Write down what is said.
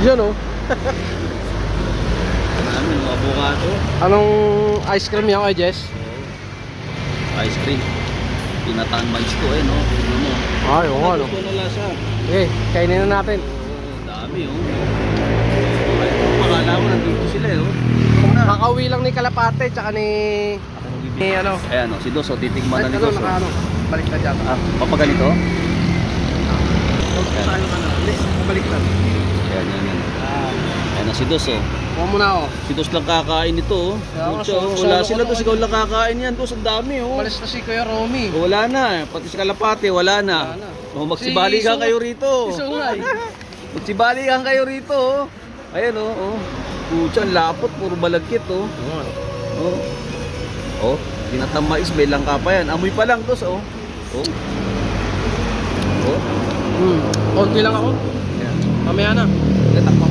Yan oh. Ano, mga avocado. Anong ice cream yan kay Jess? Ice cream. Pinataan mais ko no. Ano mo? Ay, oo nga no. Gusto na lasa. Okay, kainin na natin. Dami Ay, pakala mo nandito sila Kakauwi lang ni Kalapate tsaka ni ano. Ayan si Dos, titigman na ni Dos. Ano, balik na dyan. Papaganito? Tayo ka na. Balik na. Ayan. Ayan si Dos Kuha mo na Si Dos lang kakain ito wala sila Dos, ikaw lang kakain yan Dos, ang dami Malis na si Kuya Romy. Wala na, pati si Kalapate wala na. Magsibalikan kayo rito. Isungay. Magsibalikan kayo rito Ayan Pucha, ang lapot, puro balagkit Tinatamais, may langka pa yan. Amoy pa lang Dos Konti lang ako. Ayan. Mamaya na. Tatakpan